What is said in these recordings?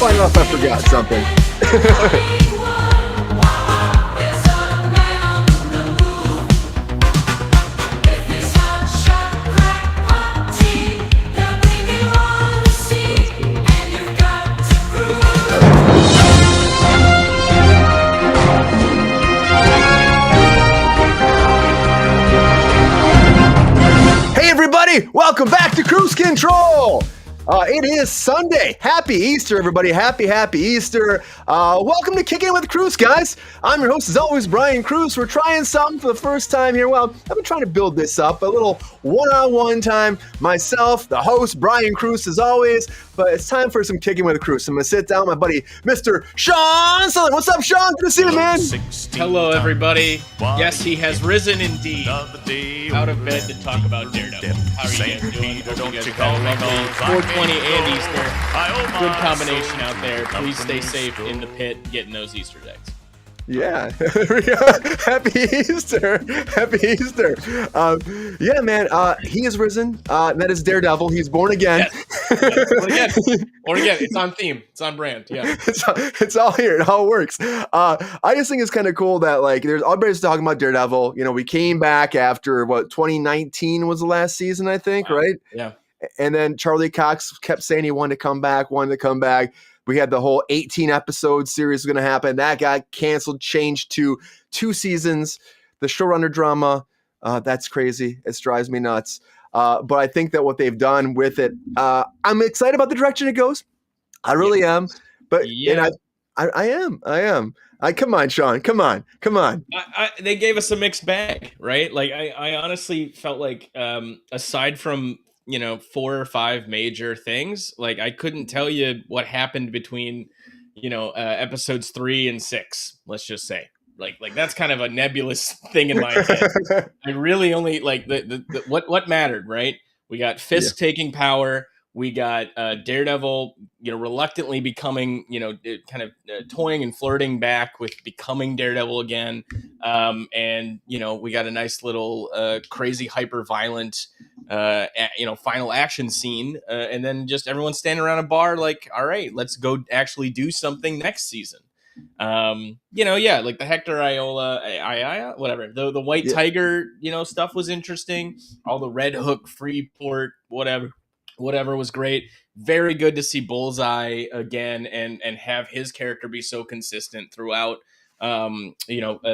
find out if I forgot something. Welcome back to Kruse Control. It is Sunday. Happy Easter, everybody. Happy Easter. Welcome to Kickin with Kruse, guys. I'm your host, as always, Brian Kruse. We're trying something for the first time here. Well, I've been trying to build this up, a little one-on-one time. Myself, the host, Brian Kruse, as always. But it's time for some Kickin with Kruse. I'm going to sit down with my buddy, Mr. Sean Sullivan. What's up, Sean? Good to see you, man. Hello, everybody. Yes, he has risen indeed. Out of bed to talk about Daredevil. How are you guys doing? Hope you guys have a lovely 420 and Easter. Good combination out there. Please stay safe in the pit getting those Easter eggs. Yeah. Happy Easter. Yeah, man. He has risen. That is Daredevil. He's born again. Yes. Born again. It's on theme. It's on brand. Yeah. It's all here. It all works. I just think it's kind of cool that everybody's talking about Daredevil. You know, we came back after 2019 was the last season, I think, wow. Right? Yeah. And then Charlie Cox kept saying he wanted to come back. We had the whole 18 episode series going to happen. That got canceled, changed to 2 seasons. The showrunner drama, that's crazy. It drives me nuts. But I think that what they've done with it, I'm excited about the direction it goes. I really am. But yeah. And I am. Come on, Sean. Come on. They gave us a mixed bag, right? Like I honestly felt like aside from 4 or 5 major things, like I couldn't tell you what happened between episodes 3 and 6, let's just say. Like that's kind of a nebulous thing in my head. I really only like the what mattered, right? We got Fisk taking power. We got Daredevil, reluctantly becoming, toying and flirting back with becoming Daredevil again. And we got a nice little crazy, hyper violent, final action scene. And then just everyone standing around a bar like, all right, let's go actually do something next season. Like the Hector Iola, whatever. The White Tiger, stuff was interesting. All the Red Hook, Freeport, whatever was great. Very good to see Bullseye again and have his character be so consistent throughout.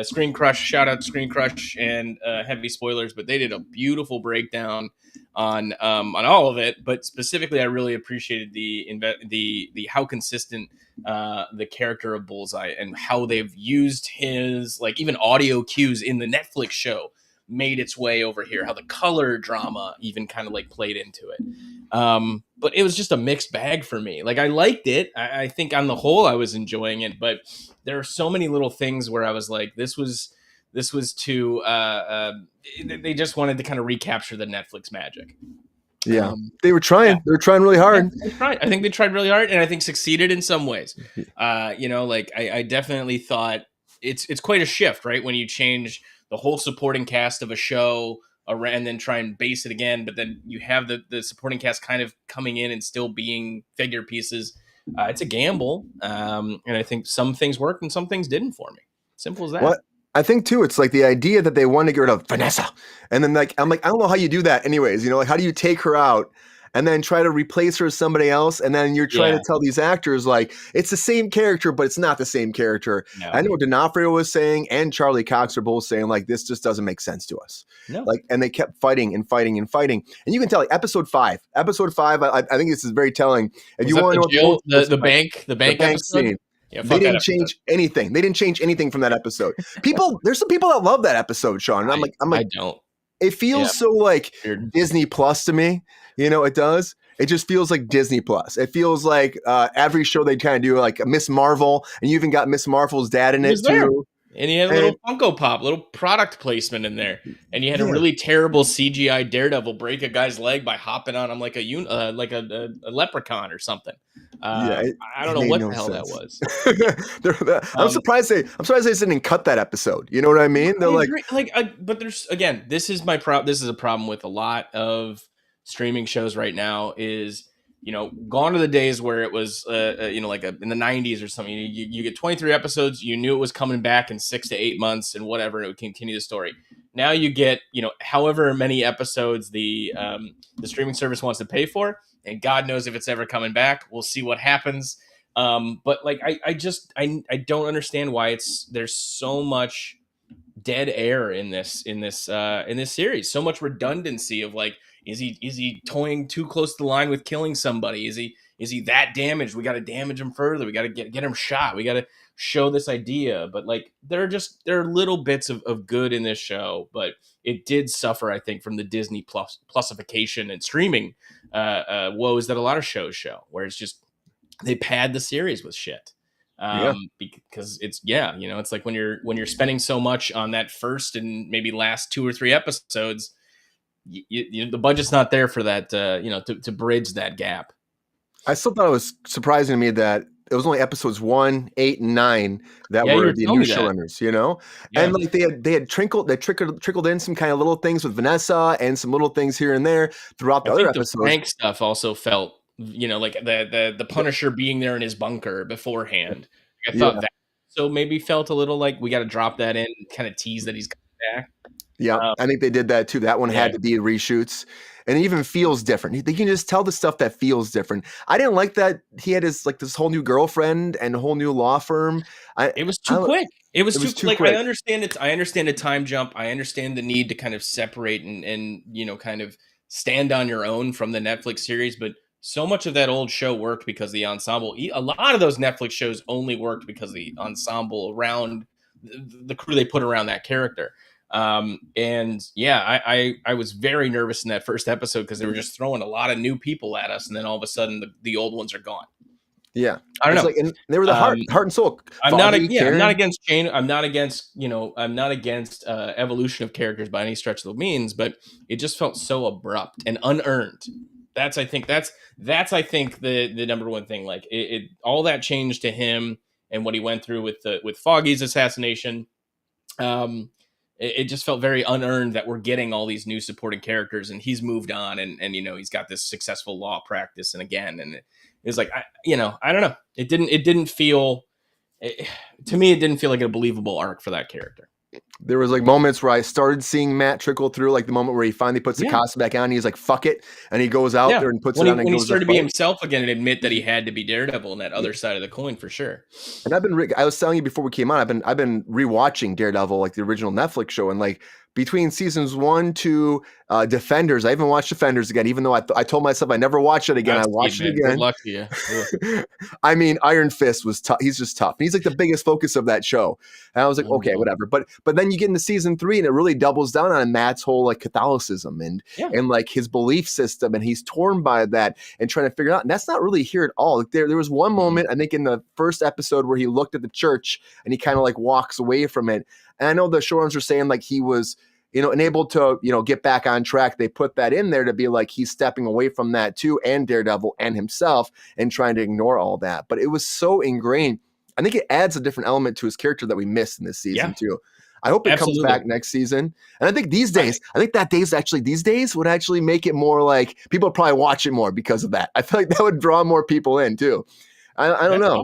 Screen Crush, shout out to Screen Crush and heavy spoilers, but they did a beautiful breakdown on all of it. But specifically, I really appreciated the how consistent the character of Bullseye and how they've used his even audio cues in the Netflix show made its way over here, how the color drama even kind of played into it. But it was just a mixed bag for me. I liked it. I think on the whole I was enjoying it, but there are so many little things where I was like, this was too they just wanted to kind of recapture the Netflix magic. Yeah. They were trying. They were trying really hard. I think they tried really hard and I think succeeded in some ways. I definitely thought it's quite a shift, right? When you change the whole supporting cast of a show and then try and base it again, but then you have the supporting cast kind of coming in and still being figure pieces. It's a gamble, and I think some things worked and some things didn't for me. Simple as that. What I think too, it's the idea that they want to get rid of Vanessa, and then I'm I don't know how you do that, anyways. How do you take her out and then try to replace her with somebody else, and then you're trying to tell these actors it's the same character, but it's not the same character. No. I know what D'Onofrio was saying, and Charlie Cox are both saying this just doesn't make sense to us. No. And they kept fighting and fighting and fighting, and you can tell episode 5. I think this is very telling. If you want to know the bank scene. Yeah, they didn't change anything. They didn't change anything from that episode. There's some people that love that episode, Sean. And I'm like, I don't. It feels so weird. Disney Plus to me. It does. It just feels like Disney Plus. It feels like every show they kind of do, like Miss Marvel, and you even got Miss Marvel's dad in it too. And you had a little Funko Pop, little product placement in there, and you had a really terrible CGI Daredevil break a guy's leg by hopping on him like a leprechaun or something. I don't know what the hell that was. I'm surprised they didn't cut that episode. You know what I mean? They're but there's this is my problem. This is a problem with a lot of streaming shows right now. Is gone are the days where it was, like in the 90s or something. You get 23 episodes, you knew it was coming back in 6 to 8 months and whatever, and it would continue the story. Now you get, however many episodes the streaming service wants to pay for, and God knows if it's ever coming back. We'll see what happens. But like, I don't understand why there's so much dead air in this series, so much redundancy of like, is he toying too close to the line with killing somebody? Is he that damaged? We got to damage him further. We got to get him shot. We got to show this idea. But like, there are little bits of good in this show, but it did suffer, I think, from the Disney plusification and streaming woes that a lot of shows show, where it's just they pad the series with shit. Because it's like when you're spending so much on that first and maybe last 2 or 3 episodes, the budget's not there for that, to bridge that gap. I still thought it was surprising to me that it was only episodes 1, 8, and 9 that were the new showrunners, and like they had trickled in some kind of little things with Vanessa and some little things here and there throughout the other episodes. The Frank stuff also felt, like the Punisher being there in his bunker beforehand. I thought that so maybe felt a little like we got to drop that in, kind of tease that he's coming back. Yeah, I think they did that too. That one had to be reshoots, and it even feels different. They can just tell the stuff that feels different. I didn't like that he had this whole new girlfriend and a whole new law firm. It was too quick. It was too like quick. I understand it. I understand a time jump. I understand the need to kind of separate and kind of stand on your own from the Netflix series, but so much of that old show worked because the ensemble. A lot of those Netflix shows only worked because of the ensemble around the crew they put around that character. I was very nervous in that first episode because they were just throwing a lot of new people at us, and then all of a sudden the old ones are gone. Yeah, I don't know. Like, and they were the heart and soul. I'm not against change. I'm not against evolution of characters by any stretch of the means, but it just felt so abrupt and unearned. That's I think the number one thing. Like it all that change to him and what he went through with Foggy's assassination. It just felt very unearned that we're getting all these new supporting characters, and he's moved on, and he's got this successful law practice, and it was like I don't know. It didn't feel to me. It didn't feel like a believable arc for that character. There was like moments where I started seeing Matt trickle through, like the moment where he finally puts the costume back on. He's like, "Fuck it," and he goes out there and puts it on. When he started to be himself again and admit that he had to be Daredevil on that other side of the coin for sure. And I was telling you before we came on, I've been rewatching Daredevil, like the original Netflix show, and like between seasons 1 to Defenders, I even watched Defenders again, even though I told myself I never watch it again. I watched it again. Good luck to you. I mean, Iron Fist was tough. He's just tough. He's like the biggest focus of that show. And I was like, okay, whatever. But then you get into season 3 and it really doubles down on Matt's whole like Catholicism and like his belief system, and he's torn by that and trying to figure it out. And that's not really here at all. Like there was one moment, I think in the first episode, where he looked at the church and he kind of like walks away from it. And I know the showrunners are saying like he was, enabled to, get back on track. They put that in there to be like he's stepping away from that too, and Daredevil and himself, and trying to ignore all that. But it was so ingrained. I think it adds a different element to his character that we missed in this season too. I hope it comes back next season. And I think these days would actually make it more like people would probably watch it more because of that. I feel like that would draw more people in too. I don't know,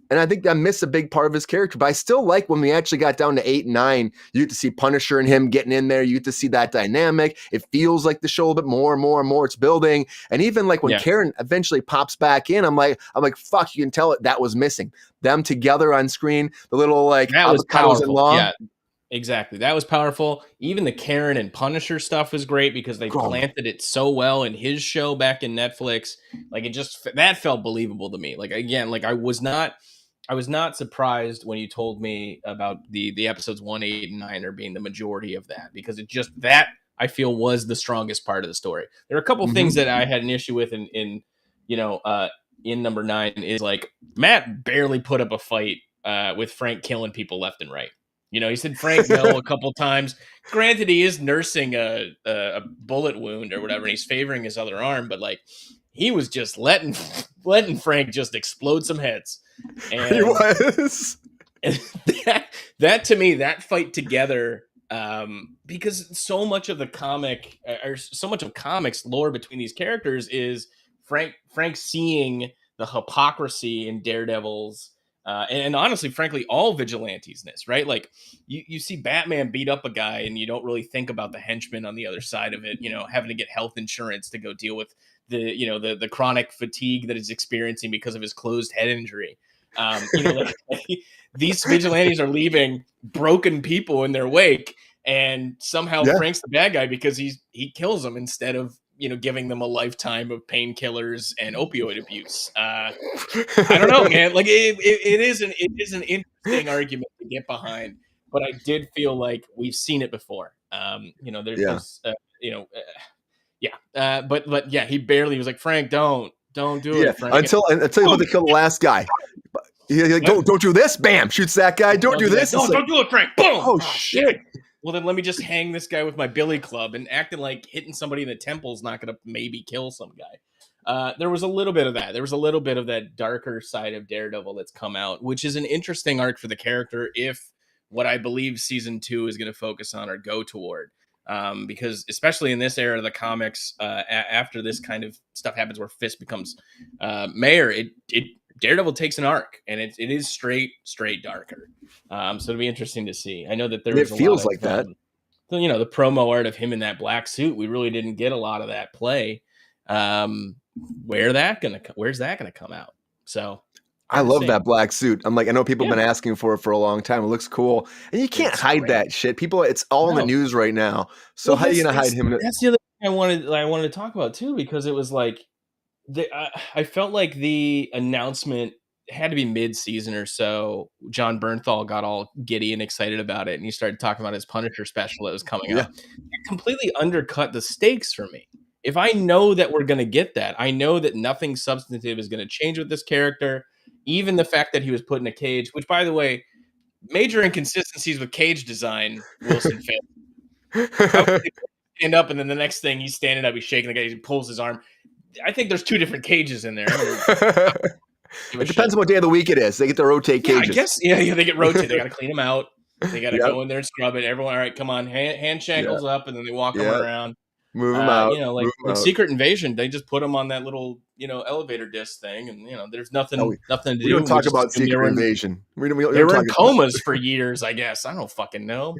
And I think that missed a big part of his character. But I still like when we actually got down to 8 and 9, you get to see Punisher and him getting in there. You get to see that dynamic. It feels like the show a little bit more and more and more. It's building. And even like when Karen eventually pops back in, I'm like, fuck, you can tell that was missing. Them together on screen, the little like that was powerful. Yeah, exactly. That was powerful. Even the Karen and Punisher stuff was great because they planted it so well in his show back in Netflix. Like that felt believable to me. Like again, like I was not surprised when you told me about the episodes 1, 8, and 9 are being the majority of that, because it just that I feel was the strongest part of the story. There are a couple things that I had an issue with in number 9 is like Matt barely put up a fight with Frank killing people left and right. He said Frank no a couple times. Granted, he is nursing a bullet wound or whatever, and he's favoring his other arm, but like he was just letting Frank just explode some heads. And he was. And that to me, that fight together, because so much of the comic or so much of comics lore between these characters is Frank seeing the hypocrisy in Daredevil's and honestly, frankly, all vigilantes-ness, right? Like you see Batman beat up a guy and you don't really think about the henchman on the other side of it, having to get health insurance to go deal with the chronic fatigue that he's experiencing because of his closed head injury. Like these vigilantes are leaving broken people in their wake, and somehow Frank's the bad guy because he kills them instead of giving them a lifetime of painkillers and opioid abuse. I don't know, man. Like it is an interesting argument to get behind, but I did feel like we've seen it before. There's but yeah, he barely was like, Frank, don't do it, Frank. Until you about to kill the last guy. Like, don't do this. Bam, shoots that guy. Don't do this. No, don't do it, Frank. Boom. Oh shit. Well, then let me just hang this guy with my billy club, and acting like hitting somebody in the temple is not going to maybe kill some guy. There was a little bit of that. There was a little bit of that darker side of Daredevil that's come out, which is an interesting arc for the character if what I believe season 2 is going to focus on or go toward. Because especially in this era of the comics, after this kind of stuff happens where Fisk becomes mayor, Daredevil takes an arc, and it is straight darker. So it'll be interesting to see. I know that there was it feels like that. The promo art of him in that black suit, we really didn't get a lot of that play. Where's that gonna come out? So I love that black suit. I'm like, I know people have been asking for it for a long time. It looks cool, and you can't hide that shit. People, it's all in the news right now. So how are you gonna hide him? That's the other thing I wanted to talk about too, because it was like I felt like the announcement had to be mid-season or so. John Bernthal got all giddy and excited about it, and he started talking about his Punisher special that was coming up. It completely undercut the stakes for me. If I know that we're going to get that, I know that nothing substantive is going to change with this character. Even the fact that he was put in a cage, which, by the way, major inconsistencies with cage design, Wilson Fisk. Stand up, and then the next thing he's standing up, he's shaking the guy, he pulls his arm. I think there's 2 different cages in there. It depends on what day of the week it is. They get to rotate cages. I guess, they get rotated. They got to clean them out. They got to go in there and scrub it. Everyone, all right, come on, hand shackles up, and then they walk them around. Move them out. Like Secret Invasion, they just put them on that little, elevator disc thing, and there's nothing to do. We don't talk about Secret Invasion. They were in comas for years, I guess. I don't fucking know.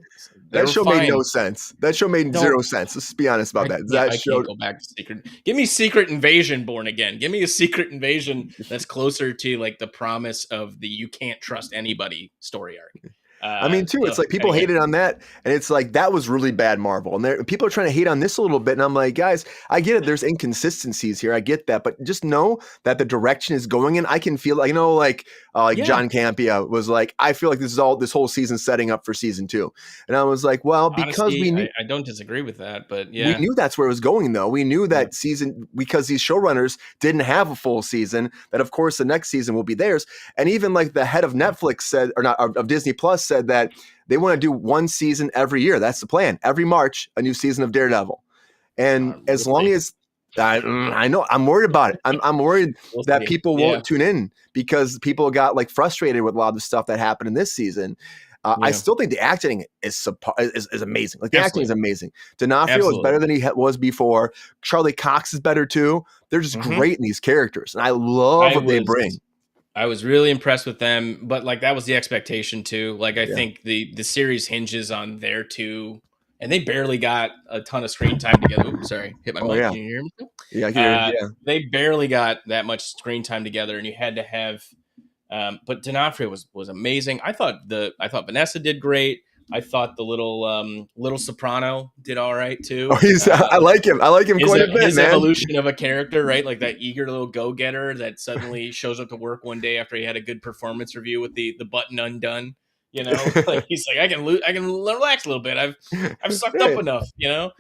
That show made no sense. That show made zero sense. Let's be honest about that. I can't go back to Secret. Give me Secret Invasion Born Again. Give me a Secret Invasion that's closer to like the promise of the you can't trust anybody story arc. It's like people hated on that, and it's like that was really bad Marvel, and people are trying to hate on this a little bit, and I'm like, guys, I get it. There's inconsistencies here, I get that, but just know that the direction is going in. I can feel, John Campea was like, I feel like this whole season setting up for season 2, and I was like, well, because honestly, we knew, I don't disagree with that, but we knew that's where it was going, though. We knew that season because these showrunners didn't have a full season. That of course the next season will be theirs, and even like the head of Netflix said, or not of Disney Plus said that they want to do one season every year. That's the plan. Every March, a new season of Daredevil. And as long as I know, I'm worried about it. I'm worried that people won't tune in because people got like frustrated with a lot of the stuff that happened in this season. I still think the acting is amazing. Like the acting is amazing. D'Onofrio is better than he was before. Charlie Cox is better too. They're just great in these characters, and I love what they bring. I was really impressed with them, but like that was the expectation too. Like I think the series hinges on their 2, and they barely got a ton of screen time together. Oops, sorry, hit my mic. Can you hear me? Yeah, I can hear you. They barely got that much screen time together, and you had to have. But D'Onofrio was amazing. I thought Vanessa did great. I thought the little soprano did all right too. I like him. I like him quite a bit, his man. Evolution of a character, right? Like that eager little go-getter that suddenly shows up to work one day after he had a good performance review with the button undone. Like he's like, I can relax a little bit. I've sucked up enough. There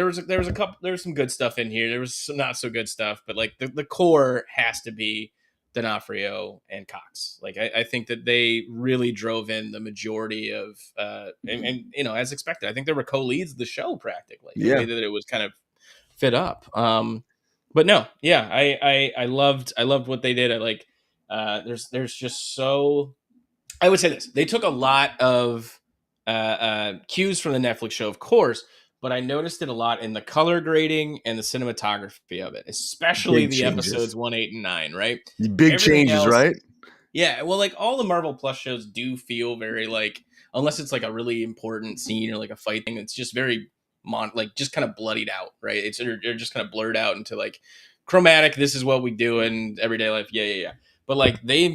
was some good stuff in here. There was some not so good stuff, but like the core has to be D'Onofrio and Cox. Like I think that they really drove in the majority of and as expected. I think they were co-leads of the show practically. The way that it was kind of fit up. But no, I loved what they did. I like there's just so I would say this. They took a lot of cues from the Netflix show, of course, but I noticed it a lot in the color grading and the cinematography of it, especially Big the changes. episodes 1, 8, and 9, right? Big Everything changes, else, right? yeah, well, like all the Marvel Plus shows do feel very like, unless it's like a really important scene or like a fight thing, it's just very like just kind of bloodied out, right? They're just kind of blurred out into like chromatic. This is what we do in everyday life. Yeah, yeah, yeah. But like they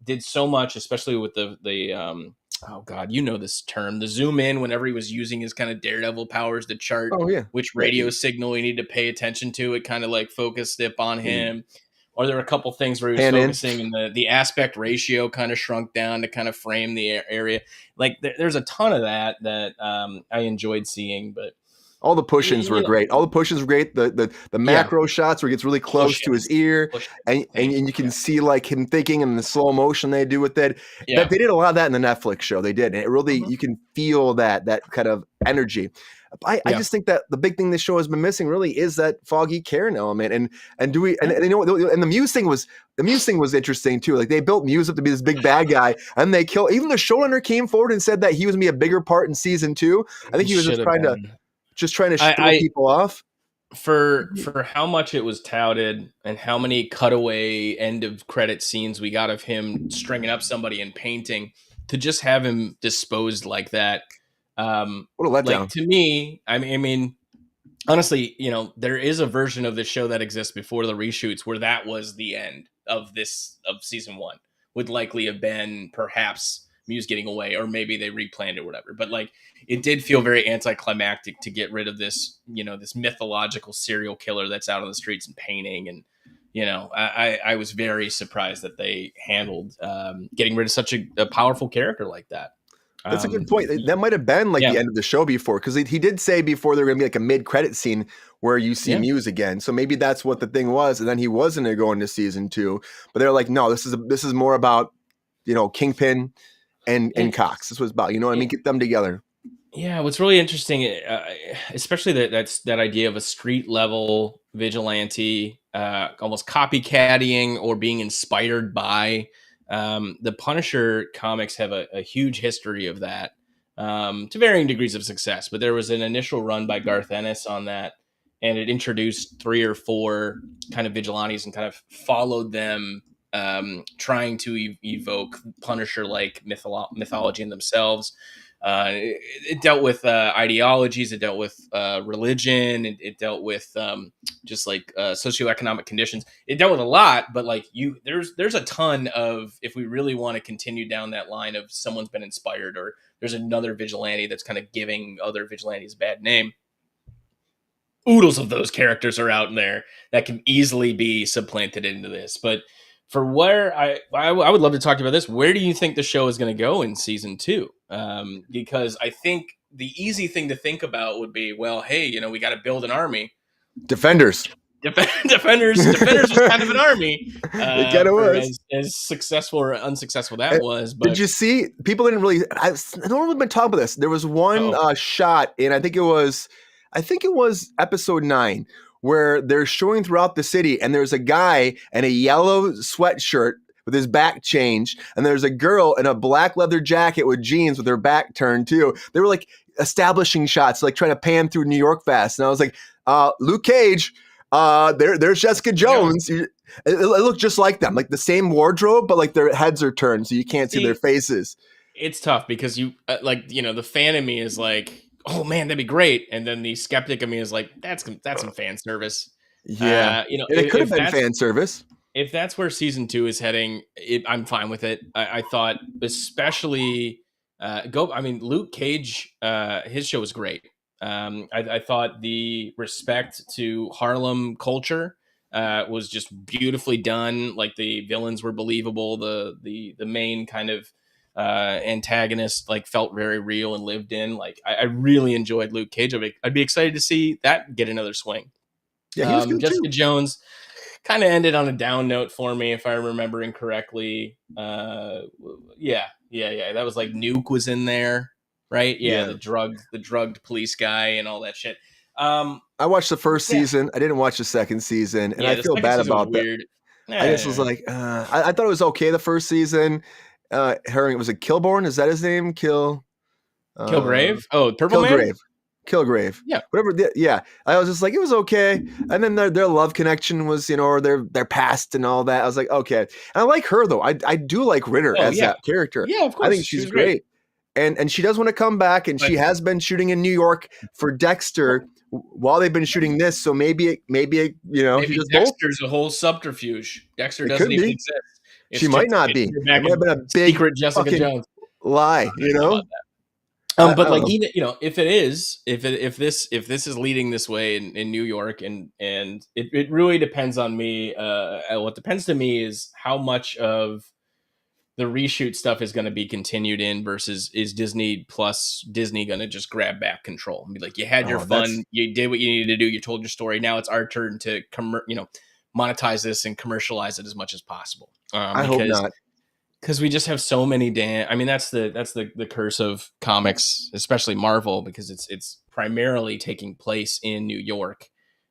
did so much, especially with the oh god, you know this term, the zoom in whenever he was using his kind of Daredevil powers to chart Oh yeah. which radio signal you need to pay attention to. It kind of like focused it on him. Or there were a couple things where he was Pan in. focusing and the aspect ratio kind of shrunk down to kind of frame the area. Like there's a ton of that I enjoyed seeing, but all the push-ins were great. All the push-ins were great. The macro shots where he gets really close to his ear, and you can see like him thinking and the slow motion they do with it. Yeah. They did a lot of that in the Netflix show. They did. And it really you can feel that kind of energy. I just think that the big thing this show has been missing really is that Foggy Karen element. And do we and you know, and the Muse thing was interesting too. Like they built Muse up to be this big bad guy, and they kill. Even the showrunner came forward and said that he was gonna be a bigger part in season 2. I think he was just trying to throw people off. For how much it was touted and how many cutaway end of credit scenes we got of him stringing up somebody and painting, to just have him disposed like that. What a letdown. Like, to me, I mean, honestly, you know, there is a version of the show that exists before the reshoots where that was the end of season 1. Would likely have been perhaps Muse getting away, or maybe they replanned it or whatever. But like, it did feel very anticlimactic to get rid of this, you know, this mythological serial killer that's out on the streets and painting. And, you know, I was very surprised that they handled getting rid of such a powerful character like that. That's a good point. That might have been like the end of the show before, because he did say before there were going to be like a mid-credit scene where you see Muse again. So maybe that's what the thing was, and then he wasn't going to go into season 2. But they're like, no, this is more about, you know, Kingpin and Cox. This was about, you know what I mean? Get them together. Yeah, what's really interesting, especially that idea of a street level vigilante, almost copycatting or being inspired by. The Punisher comics have a huge history of that, to varying degrees of success. But there was an initial run by Garth Ennis on that, and it introduced 3 or 4 kind of vigilantes and kind of followed them, trying to evoke Punisher-like mythology in themselves. It dealt with ideologies, it dealt with religion, it dealt with just like socioeconomic conditions. It dealt with a lot, but like there's a ton of, if we really want to continue down that line of someone's been inspired, or there's another vigilante that's kind of giving other vigilantes a bad name. Oodles of those characters are out in there that can easily be supplanted into this. But for where I would love to talk to you about this. Where do you think the show is going to go in season 2? Because I think the easy thing to think about would be, well, hey, you know, we got to build an army. Defenders was kind of an army. It kind of was. As successful or unsuccessful that was. But did you see? People didn't really. I don't really been talking about this. There was one shot, and I think it was episode 9, where they're showing throughout the city, and there's a guy in a yellow sweatshirt with his back changed, and there's a girl in a black leather jacket with jeans with her back turned too. They were like establishing shots, like trying to pan through New York fast. And I was like, Luke Cage, there's Jessica Jones. It looked just like them, like the same wardrobe, but like their heads are turned so you can't see their faces. It's tough because you the fan in me is like, oh man, that'd be great. And then the skeptic of me is like, that's some fan service. Yeah. It could have been fan service. If that's where season 2 is heading, I'm fine with it. I thought especially Luke Cage, his show was great. I thought the respect to Harlem culture was just beautifully done. Like the villains were believable. The main kind of antagonist like felt very real and lived in. Like I really enjoyed Luke Cage. I'd be excited to see that get another swing. Yeah, he was good Jessica too. Jones kind of ended on a down note for me, if I'm remembering correctly. Yeah. That was like Nuke was in there, right? Yeah. The drugged police guy and all that shit. I watched the first season. I didn't watch the second season, and I feel bad about that. I just was like, I thought it was okay the first season. Was it Kilborn? Is that his name? Kilgrave? Oh, Purple Man? Kilgrave. Yeah. Whatever. Yeah. I was just like, it was okay. And then their love connection was, or their past and all that. I was like, okay. And I like her though. I do like Ritter as that character. Yeah, of course. I think she's great. And she does want to come back, and she has been shooting in New York for Dexter while they've been shooting this. So maybe Dexter's a whole subterfuge. Dexter doesn't even exist. She might not be. It might have been a big secret Jessica Jones lie, but like, even if this is leading this way in New York, and it really depends on me. What depends to me is how much of the reshoot stuff is going to be continued in versus is Disney going to just grab back control and be like, you had your fun, you did what you needed to do, you told your story, now it's our turn to monetize this and commercialize it as much as possible. I hope not. Because we just have so many that's the curse of comics, especially Marvel, because it's primarily taking place in New York.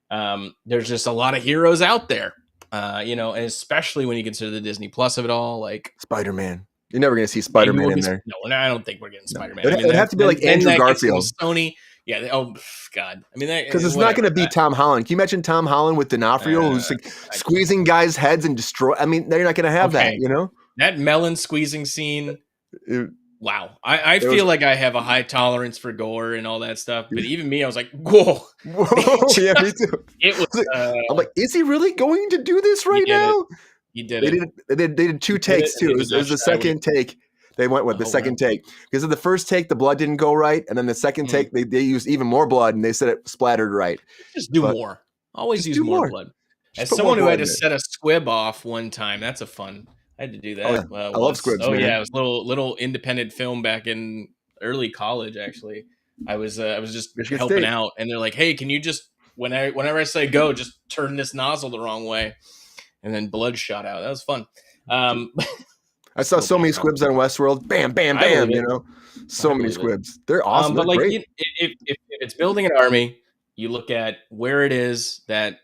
There's just a lot of heroes out there, and especially when you consider the Disney Plus of it all, like Spider-Man. You're never going to see Spider-Man in there. No, I don't think we're getting Spider-Man. It would have to be like Andrew Garfield. Sony. Yeah. Oh God. I mean, because it's not going to be Tom Holland. Can you imagine Tom Holland with D'Onofrio, who's like squeezing guys' heads and destroy? I mean, they're not going to have that. That melon squeezing scene. Wow. I feel like I have a high tolerance for gore and all that stuff, but even me, I was like, whoa. Yeah, me too. It was. I'm like, is he really going to do this right now? He did it. They did 2 takes too. It was the second take. They went with the second take because of the first take, the blood didn't go right, and then the second take, they used even more blood, and they said it splattered right. Just do more. Always use more blood. As someone who had to set a squib off one time, that's a fun. I had to do that. I love squibs. Oh man. Yeah, it was a little independent film back in early college. Actually, I was just helping out, and they're like, "Hey, can you just whenever I say go, just turn this nozzle the wrong way," and then blood shot out. That was fun. I saw so many squibs on Westworld. Bam, bam, bam. So many squibs. They're awesome. But like, great. If it's building an army, you look at where it is that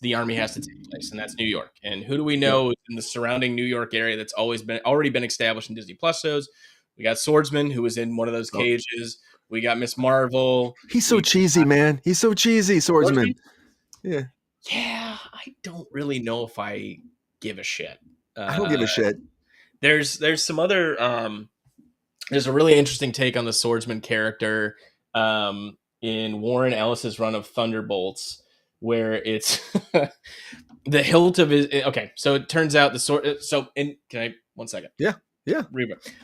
the army has to take place, and that's New York. And who do we know in the surrounding New York area that's already been established in Disney Plus shows? We got Swordsman, who was in one of those cages. We got Miss Marvel. He's so cheesy, man. He's so cheesy, Swordsman. Yeah. Yeah, I don't really know if I give a shit. I don't give a shit. There's some other there's a really interesting take on the Swordsman character in Warren Ellis's run of Thunderbolts, where it's the hilt of his. Okay, so it turns out the sword. Can I 1 second? Yeah.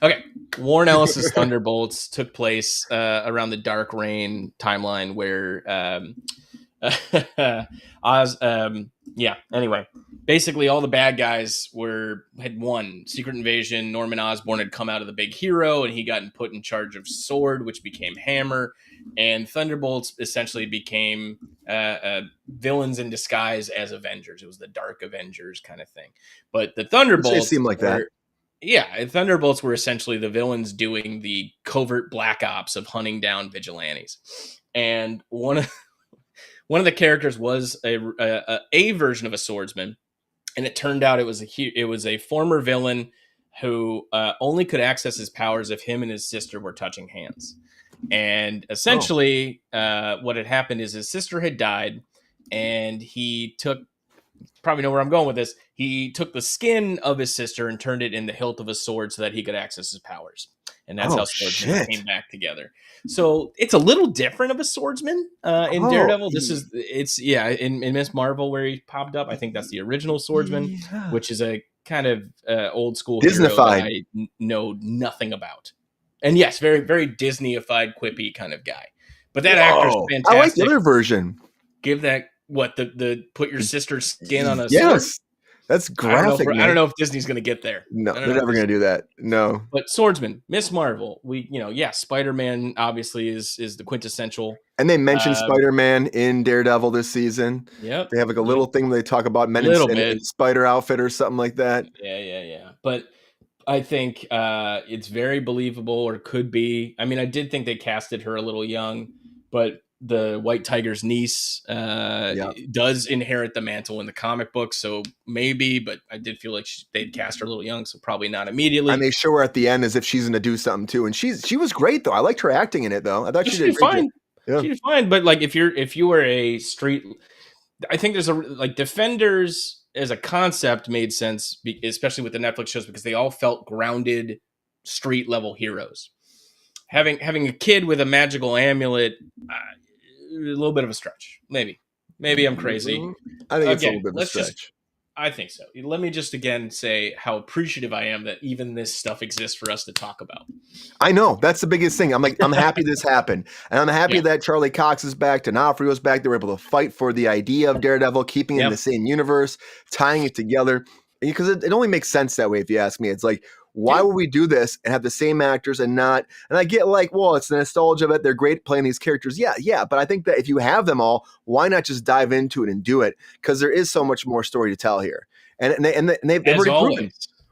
Okay, Warren Ellis's Thunderbolts took place around the Dark Reign timeline, where Anyway, basically all the bad guys had won. Secret Invasion. Norman Osborn had come out of the big hero, and he got put in charge of Sword, which became Hammer, and Thunderbolts essentially became villains in disguise as Avengers. It was the Dark Avengers kind of thing. But the Thunderbolts seemed like that. Yeah, and Thunderbolts were essentially the villains doing the covert black ops of hunting down vigilantes. And one of the characters was a version of a swordsman, and it turned out it was a former villain who only could access his powers if him and his sister were touching hands. And essentially, what had happened is his sister had died, and he took. Probably know where I'm going with this. He took the skin of his sister and turned it in the hilt of a sword so that he could access his powers. And that's how swordsmen came back together. So it's a little different of a swordsman in Daredevil. In Miss Marvel where he popped up. I think that's the original swordsman, which is a kind of old school Disney-fied hero that I know nothing about. And yes, very, very Disney-ified, quippy kind of guy. But that actor's fantastic. I like the other version. Give that the put your sister's skin on a sword. Yes. That's graphic. I don't know if Disney's going to get there. No, they're never going to do that. No. But Swordsman, Miss Marvel, Spider-Man obviously is the quintessential. And they mentioned Spider-Man in Daredevil this season. Yep. They have like a little thing where they talk about men in spider outfit or something like that. Yeah. But I think it's very believable, or could be. I mean, I did think they casted her a little young, but the White Tiger's niece does inherit the mantle in the comic book, so maybe, but I did feel like they'd cast her a little young, so probably not immediately. And they show her at the end as if she's going to do something too, and she was great though. I liked her acting in it though. I thought she did fine. Yeah. She did fine, but like if you were a street, I think there's a like Defenders as a concept made sense, especially with the Netflix shows because they all felt grounded, street level heroes. Having a kid with a magical amulet, a little bit of a stretch. Maybe I'm crazy. I think it's a Again, little bit of a stretch. I think so. Let me just again say how appreciative I am that even this stuff exists for us to talk about. I know. That's the biggest thing. I'm happy this happened. And I'm happy that Charlie Cox is back, D'Onofrio's back. They were able to fight for the idea of Daredevil, keeping it in the same universe, tying it together. Because it only makes sense that way, if you ask me. It's like, why would we do this and have the same actors and not? And I get like, well, it's the nostalgia of it. They're great playing these characters. Yeah. But I think that if you have them all, why not just dive into it and do it? Because there is so much more story to tell here. And they've already proven.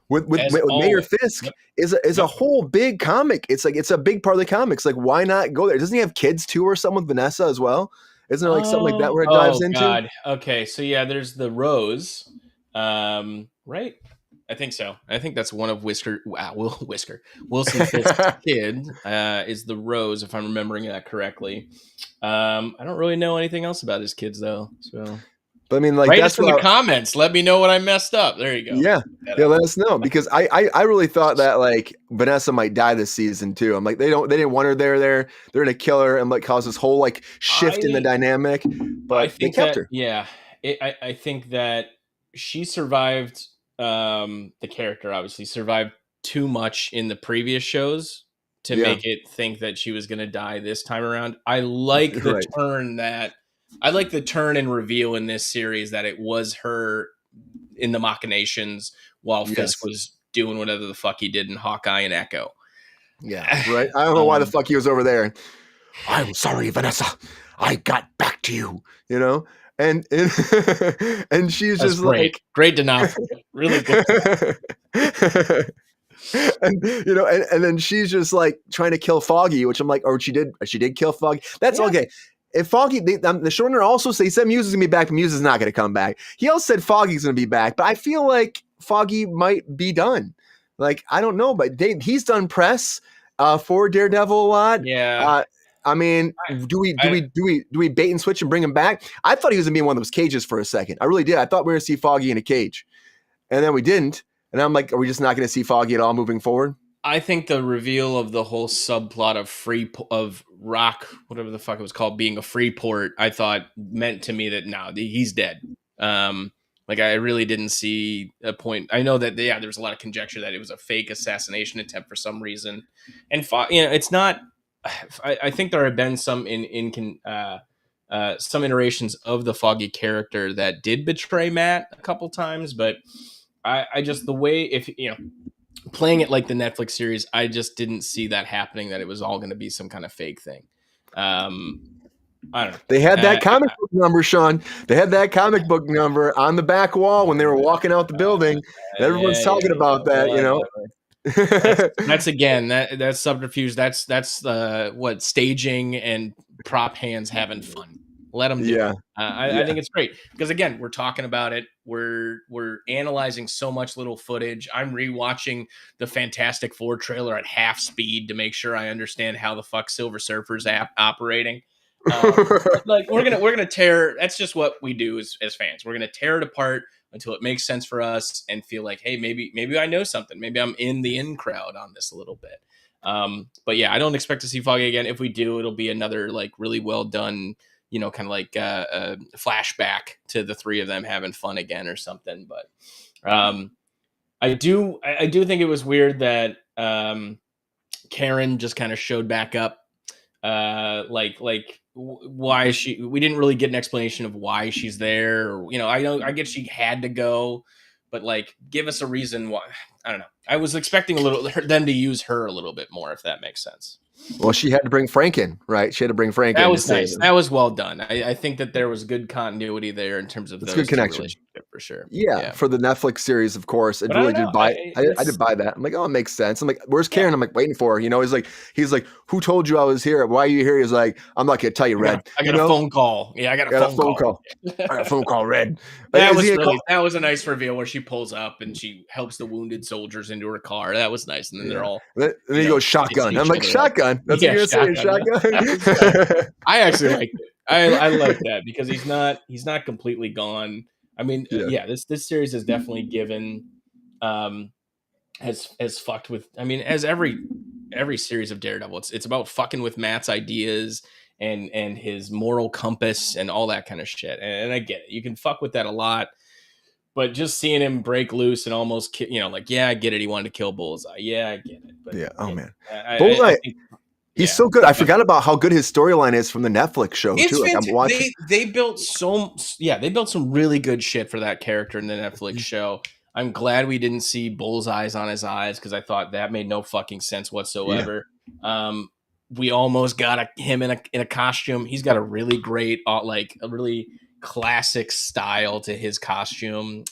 With Mayor Fisk is a whole big comic. It's like it's a big part of the comics. Like, why not go there? Doesn't he have kids too, or something with Vanessa as well? Isn't there like something like that where it dives into? God. Okay, so yeah, there's the Rose, right? I think so. I think that's one of Wilson Fisk's kid is the Rose, if I'm remembering that correctly. I don't really know anything else about his kids though, so. But I mean, like, write us in the comments. Let me know what I messed up. There you go. Yeah, let us know, because I really thought that like Vanessa might die this season too. I'm like, they didn't want her there. They're gonna kill her and like cause this whole like shift in the dynamic. But they kept her. Yeah, I think that she survived. The character obviously survived too much in the previous shows to make it think that she was gonna die this time around. I like the turn that. I like the turn and reveal in this series that it was her in the machinations while Fisk was doing whatever the fuck he did in Hawkeye and Echo. Yeah, right. I don't know why the fuck he was over there. I'm sorry, Vanessa. I got back to you, you know? And she's That's just great. like... Great D'Onofrio. Really good. And you know, and then she's just like trying to kill Foggy, which I'm like, or she did kill Foggy. That's okay. If Foggy, the showrunner also said, he said Muse is going to be back, but Muse is not going to come back. He also said Foggy's going to be back, but I feel like Foggy might be done. Like, I don't know, but he's done press for Daredevil a lot. Yeah. I mean, do we bait and switch and bring him back? I thought he was going to be in one of those cages for a second. I really did. I thought we were going to see Foggy in a cage, and then we didn't. And I'm like, are we just not going to see Foggy at all moving forward? I think the reveal of the whole subplot of Rock, whatever the fuck it was called, being a free port, I thought meant to me that he's dead. Like, I really didn't see a point. I know that there was a lot of conjecture that it was a fake assassination attempt for some reason, and it's not. I think there have been some some iterations of the Foggy character that did betray Matt a couple times, but I just the way playing it like the Netflix series, I just didn't see that happening, that it was all going to be some kind of fake thing. I don't know. They had that comic book number, Sean. They had that comic book number on the back wall when they were walking out the building. Everyone's talking about that, you know. That's again, that's subterfuge. That's what staging and prop hands having fun. Let them do it. I think it's great because again, we're talking about it. We're analyzing so much little footage. I'm rewatching the Fantastic Four trailer at half speed to make sure I understand how the fuck Silver Surfer's operating. Like we're gonna tear. That's just what we do as fans. We're gonna tear it apart until it makes sense for us and feel like, hey, maybe I know something. Maybe I'm in the in crowd on this a little bit. But yeah, I don't expect to see Foggy again. If we do, it'll be another like really well done, kind of like a flashback to the three of them having fun again or something. But I do think it was weird that Karen just kind of showed back up. Why we didn't really get an explanation of why she's there. Or, I get she had to go, but like, give us a reason why. I don't know. I was expecting them to use her a little bit more, if that makes sense. Well, she had to bring Frank in, right? She had to bring Frank in. That was nice. That was well done. I think that there was good continuity there in terms of those good connection relationship for for sure. Yeah, for the Netflix series, of course. I really did buy. I did buy that. I'm like, oh, it makes sense. I'm like, where's Karen? I'm like, waiting for her. You know, he's like, who told you I was here? Why are you here? He's like, I'm not gonna tell you, Red. I got a phone call. Yeah, I got a phone call. I got a phone call, Red. That was a nice reveal where she pulls up and she helps the wounded soldiers into her car. That was nice. And then they're all. And then he goes shotgun. I'm like, shotgun. That's what you're saying, shotgun. I actually liked it. I like that because he's not completely gone. I mean, this series has definitely given, has fucked with. I mean, as every series of Daredevil, it's about fucking with Matt's ideas and his moral compass and all that kind of shit. And I get it. You can fuck with that a lot, but just seeing him break loose and almost, I get it. He wanted to kill Bullseye. Yeah, I get it. But man, Bullseye. He's so good. I forgot about how good his storyline is from the Netflix show too. Like, I'm watching. They built some really good shit for that character in the Netflix show. I'm glad we didn't see bullseyes on his eyes because I thought that made no fucking sense whatsoever. Yeah. We almost got him in a costume. He's got a really great, a really classic style to his costume.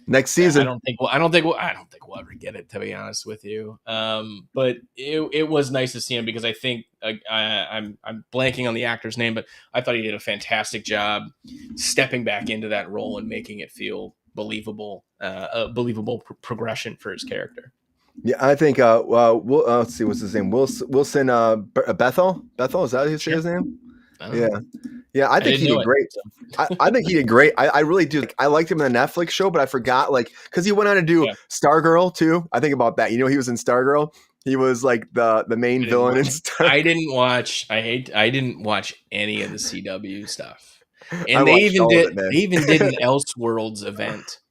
Next season, I don't think we'll ever get it, to be honest with you. But it was nice to see him because I think I'm blanking on the actor's name, but I thought he did a fantastic job stepping back into that role and making it feel believable, a believable progression for his character. Yeah, I think. Let's see, what's his name? Wilson. Bethel. Is that his name? Yeah. I think he did great. I think he did great. I really do. I liked him in the Netflix show, but I forgot, because he went on to do Stargirl too. I think about that. He was in Stargirl. He was like the main villain in Stargirl. I didn't watch any of the CW stuff, and they even did an Elseworlds event.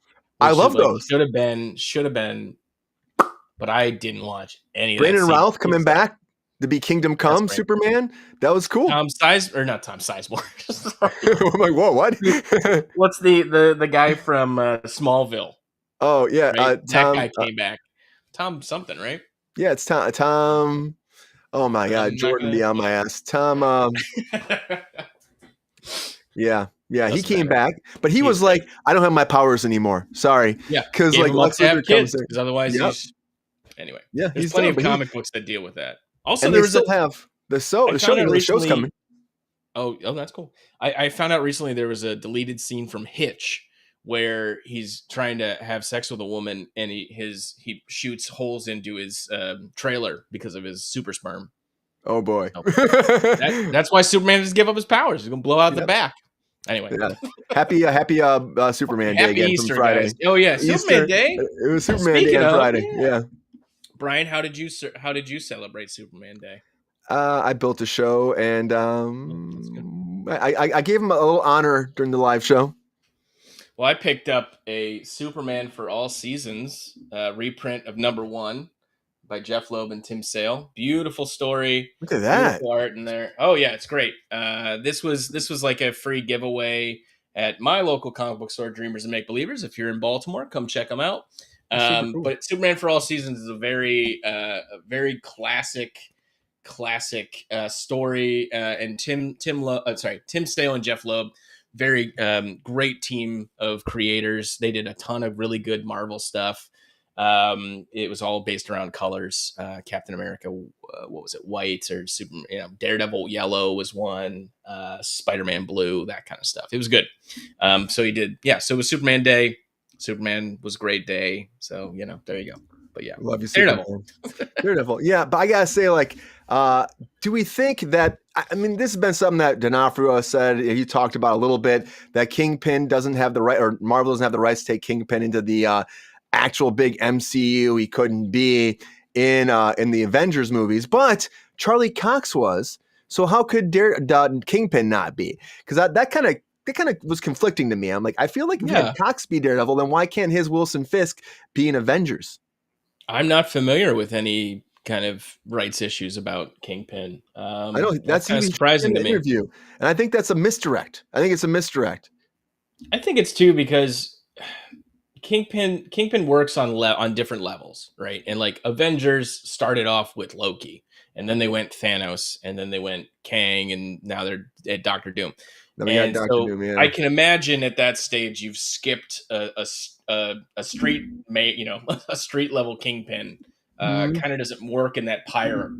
I love those. Should have been, but I didn't watch any. Brandon Routh coming back to be Kingdom Come Superman. That was cool. Not Tom Sizemore. I'm like, whoa, what? What's the guy from Smallville? Oh yeah, right? That guy came back. Tom something, right? Yeah, it's Tom. Oh my God, Jordan be on my ass. Tom. Yeah, he came back, but he was like, I don't have my powers anymore. Sorry. Yeah, because like Lex Luthor comes in, because otherwise he's. Anyway, there's plenty of comic books that deal with that. Also, there was the show's coming. Oh, that's cool. I found out recently there was a deleted scene from Hitch where he's trying to have sex with a woman and he shoots holes into his trailer because of his super sperm. Oh boy, that's why Superman doesn't give up his powers. He's gonna blow out the back. Anyway, happy Superman Day again Easter, from Friday. Guys. Oh yeah, Easter. Superman Day. It was Superman Day on Friday. Yeah. Brian, how did you celebrate Superman Day? I built a show and I gave him a little honor during the live show. Well, I picked up a Superman for All Seasons reprint of #1 by Jeff Loeb and Tim Sale. Beautiful story. Look at that. Beautiful art in there. Oh yeah, it's great. This was like a free giveaway at my local comic book store, Dreamers and Make Believers. If you're in Baltimore, come check them out. Cool. But Superman for All Seasons is a very classic story. And Tim Sale and Jeff Loeb, very great team of creators. They did a ton of really good Marvel stuff. It was all based around colors. Captain America, what was it? White, or Superman, Daredevil yellow was one. Spider-Man blue, that kind of stuff. It was good. So he did. Yeah. So it was Superman Day. Superman was a great day. So, there you go. But yeah, love you, Daredevil. Daredevil. Yeah. But I got to say, do we think that, this has been something that D'Onofrio said, he talked about a little bit, that Kingpin doesn't have the right, or Marvel doesn't have the rights to take Kingpin into the actual big MCU. He couldn't be in the Avengers movies, but Charlie Cox was. So how could Kingpin not be? Because that kind of was conflicting to me. I'm like, I feel like if you had Cox be Daredevil, then why can't his Wilson Fisk be in Avengers? I'm not familiar with any kind of rights issues about Kingpin. I know that's kind of surprising to me. Interview, and I think that's a misdirect. I think it's a misdirect. I think it's too, because Kingpin works on different levels, right? And like Avengers started off with Loki, and then they went Thanos, and then they went Kang, and now they're at Doctor Doom. Then we got And Doctor so Doom. Yeah. I can imagine at that stage you've skipped a street, a street level Kingpin. Kind of doesn't work in that power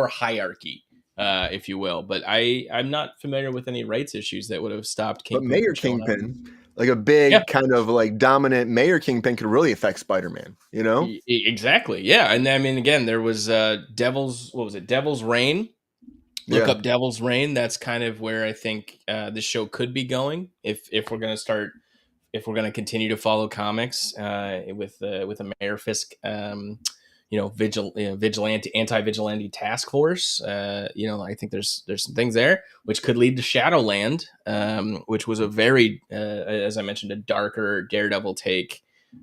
hierarchy, if you will. But I'm not familiar with any rights issues that would have stopped Kingpin. But Mayor Kingpin, like a big kind of like dominant Mayor Kingpin, could really affect Spider-Man. You know? Exactly. Yeah. And I mean, again, there was Devil's Reign. Look up Devil's Reign. That's kind of where I think this show could be going if we're going to continue to follow comics with the Mayor Fisk, vigilante, anti-vigilante task force. I think there's some things there which could lead to Shadowland, which was a very, as I mentioned, a darker Daredevil take.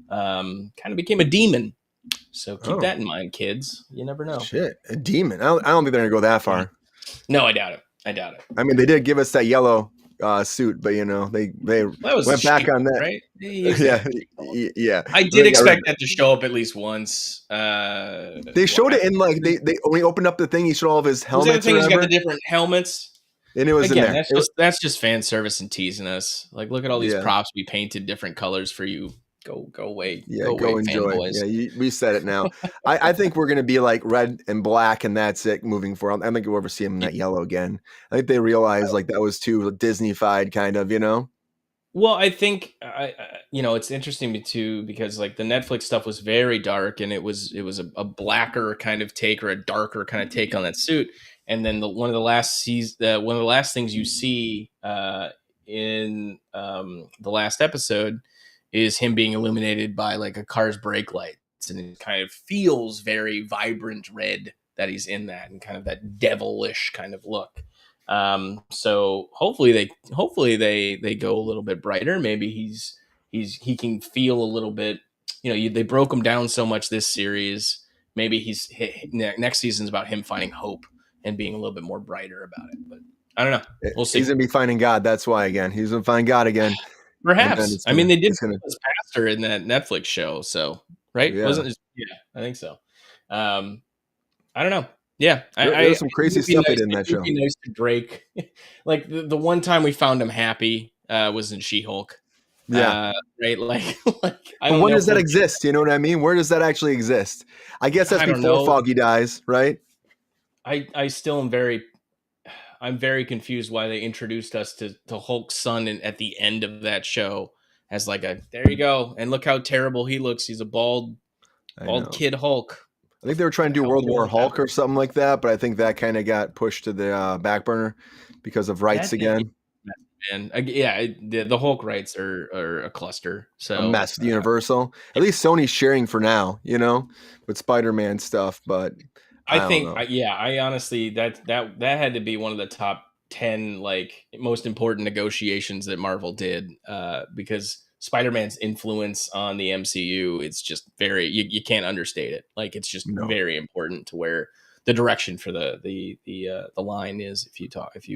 Kind of became a demon. So keep that in mind, kids. You never know. Shit, a demon. I don't think they're gonna go that far. No, I doubt it. I mean, they did give us that yellow suit, but they went back on that, right? Yeah. I did expect that to show up at least once. They showed it in like they when he opened up the thing, he showed all of his helmets. The thing he's got the different helmets, and it was in there. That's just fan service and teasing us. Like, look at all these props we painted different colors for you. Go away. Yeah, go enjoy. Fanboys. Yeah, we said it now. I think we're gonna be like red and black, and that's it moving forward. I don't think we'll ever see him in that yellow again. I think they realized like that was too Disney-fied, kind of, Well, I think it's interesting too because like the Netflix stuff was very dark, and it was a blacker kind of take or a darker kind of take on that suit. And then one of the last things you see in the last episode is him being illuminated by like a car's brake lights, and it kind of feels very vibrant red that he's in that, and kind of that devilish kind of look. So hopefully they go a little bit brighter. Maybe he can feel a little bit. They broke him down so much this series. Maybe next season's about him finding hope and being a little bit more brighter about it. But I don't know. We'll see. He's gonna be finding God. That's why again. He's gonna find God again. Perhaps. I mean, they did this pastor in that Netflix show, so right? Yeah. Wasn't it? Yeah, I think so. I don't know. Yeah, there's some crazy stuff in that show. It would be nice to break. Like the one time we found him happy was in She-Hulk. Yeah. Right. Like when does that exist? You know what I mean? Where does that actually exist? I guess that's before Foggy dies, right? I still am I'm very confused why they introduced us to Hulk's son at the end of that show as like there you go, and look how terrible he looks. He's a bald kid Hulk. I think they were trying to do World War Hulk or something like that, but I think that kind of got pushed to the back burner because of rights again. And the Hulk rights are a cluster. So a mess. Universal. At least Sony's sharing for now, with Spider-Man stuff, but I honestly that had to be one of the top 10 like most important negotiations that Marvel did, because Spider-Man's influence on the MCU, it's just very you can't understate it. Like it's just very important to where the direction for the line is, if you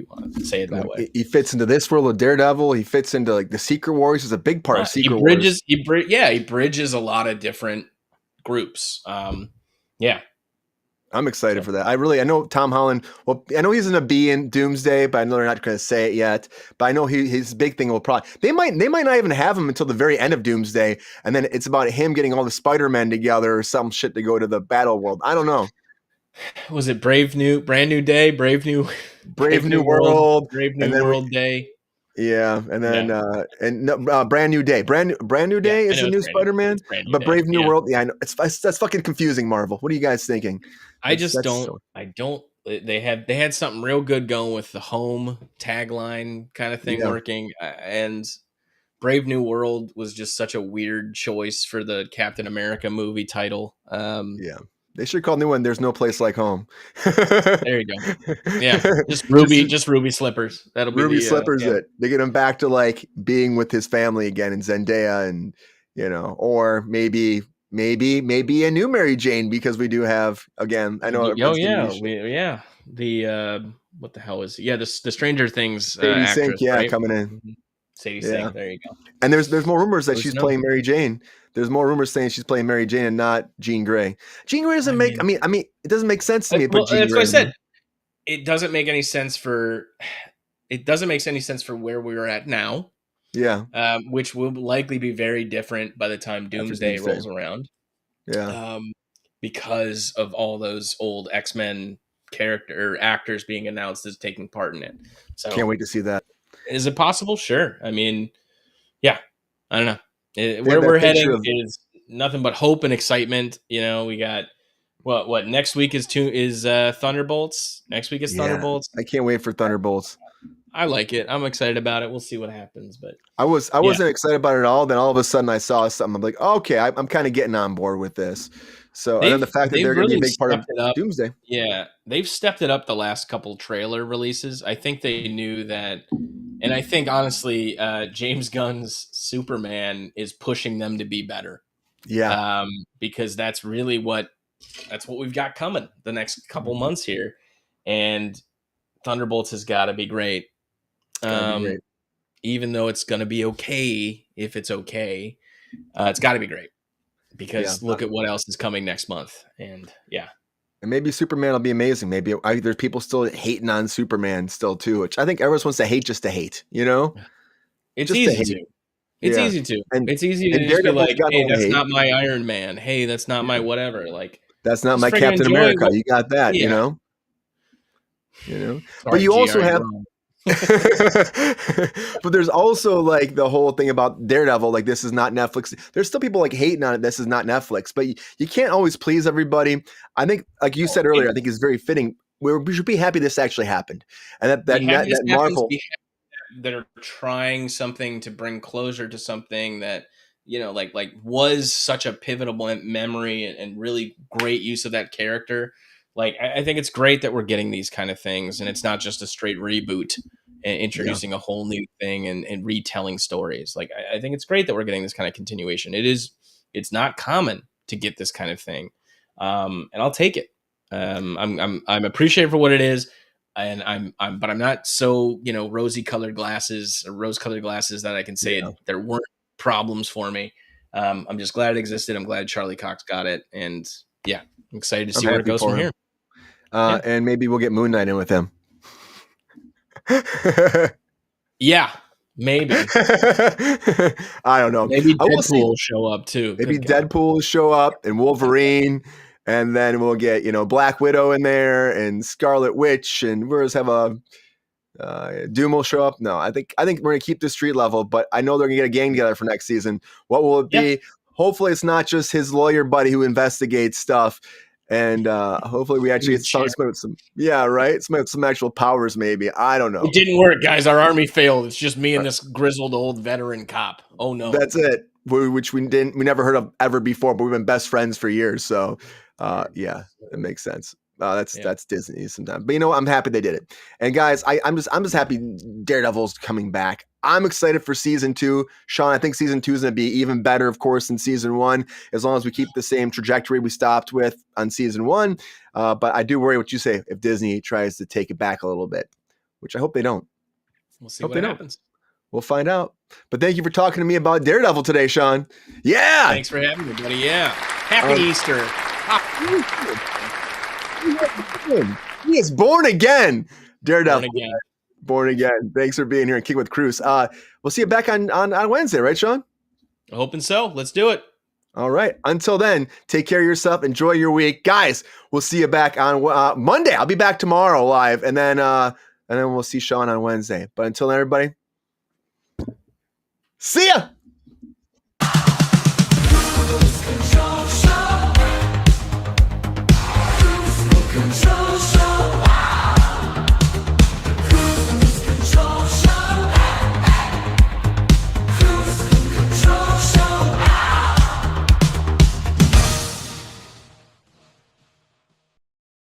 want to say it that way. He fits into this world of Daredevil. He fits into like the Secret Wars. Is a big part of Secret Wars. He bridges a lot of different groups. I'm excited for that. I know Tom Holland. Well, I know he's going to be in Doomsday, but I know they're not going to say it yet. But I know his big thing will probably they might not even have him until the very end of Doomsday, and then it's about him getting all the Spider-Men together or some shit to go to the battle world. I don't know. Was it Brand New Day, Brave New World, Brave New World Day? Yeah, and then Brand New Day. Brand New Day is the new Spider-Man, but Brave New World. Yeah, I know that's fucking confusing. Marvel, what are you guys thinking? I don't. They had something real good going with the home tagline kind of thing working, and Brave New World was just such a weird choice for the Captain America movie title. They should call new one "There's No Place Like Home." There you go. Yeah, just Ruby slippers. That'll be Ruby slippers. It they get him back to like being with his family again, and Zendaya, and or maybe a new Mary Jane, because we do have again. I know. The what the hell is the Stranger Things Sadie actress, Sink, right? coming in. Sadie Sink. There you go. And there's more rumors that she's playing Mary Jane. There's more rumors saying she's playing Mary Jane and not Jean Grey. Jean Grey doesn't make. I mean, it doesn't make sense to me. Well, that's what I said. It doesn't make any sense for. It doesn't make any sense for where we're at now. Yeah. Which will likely be very different by the time Doomsday rolls around. Yeah. Because of all those old X-Men actors being announced as taking part in it. So can't wait to see that. Is it possible? Sure. I mean, yeah. I don't know. Where we're heading is nothing but hope and excitement. You know, we got what next week is Thunderbolts. Next week is Thunderbolts. I can't wait for Thunderbolts. I like it. I'm excited about it. We'll see what happens. But I wasn't excited about it at all. Then all of a sudden I saw something. I'm like, oh, okay, I'm kind of getting on board with this. So and then the fact that they're going to be a big part of Doomsday. Yeah, they've stepped it up the last couple trailer releases. I think they knew that, and I think honestly, James Gunn's Superman is pushing them to be better. Yeah, because that's really what we've got coming the next couple months here, and Thunderbolts has got to be great. Even though it's going to be okay, if it's okay, it's got to be great. Because look at what else is coming next month. And maybe Superman will be amazing. Maybe there's people still hating on Superman still too, which I think everyone wants to hate just to hate, you know? It's just easy to. It's easy to. It's easy to just be like, hey, that's not my Iron Man. Hey, that's not my whatever. Like, that's not my Captain America. You got that, you know? Sorry, but you also have but there's also like the whole thing about Daredevil, like this is not Netflix. There's still people like hating on it. This is not Netflix, but you can't always please everybody. I think, like you said earlier, I think it's very fitting. We should be happy this actually happened, and that Marvel that are trying something to bring closure to something that like was such a pivotal memory and really great use of that character. Like, I think it's great that we're getting these kind of things, and it's not just a straight reboot and introducing a whole new thing and retelling stories. Like, I think it's great that we're getting this kind of continuation. It's not common to get this kind of thing, and I'll take it. I'm appreciative for what it is, and but I'm not so rose-colored glasses that I can say there weren't problems for me. I'm just glad it existed. I'm glad Charlie Cox got it, and I'm excited to see where it goes from here. And maybe we'll get Moon Knight in with him. Yeah, maybe. I don't know. Maybe Deadpool will show up too. Maybe Deadpool will show up and Wolverine, and then we'll get Black Widow in there and Scarlet Witch, and we'll just have Doom will show up. No, I think we're gonna keep the street level, but I know they're gonna get a gang together for next season. What will it be? Hopefully it's not just his lawyer buddy who investigates stuff. And hopefully we actually get some actual powers, maybe. I don't know. It didn't work, guys. Our army failed. It's just me and this grizzled old veteran cop. Oh no. That's it. Which we never heard of ever before, but we've been best friends for years. So it makes sense. That's Disney sometimes. But I'm happy they did it. And guys, I'm just happy Daredevil's coming back. I'm excited for season 2. Sean, I think season 2 is going to be even better, of course, than season 1, as long as we keep the same trajectory we stopped with on season 1. But I do worry what you say if Disney tries to take it back a little bit, which I hope they don't. We'll see what happens. We'll find out. But thank you for talking to me about Daredevil today, Sean. Yeah. Thanks for having me, buddy. Yeah. Happy Easter. He is born again. Daredevil. Born again. Thanks for being here and Kickin with Kruse. We'll see you back on Wednesday, right, Sean? Hoping so. Let's do it. All right. Until then, take care of yourself. Enjoy your week. Guys, we'll see you back on Monday. I'll be back tomorrow live, and then we'll see Sean on Wednesday. But until then, everybody, see ya! Kruse Control.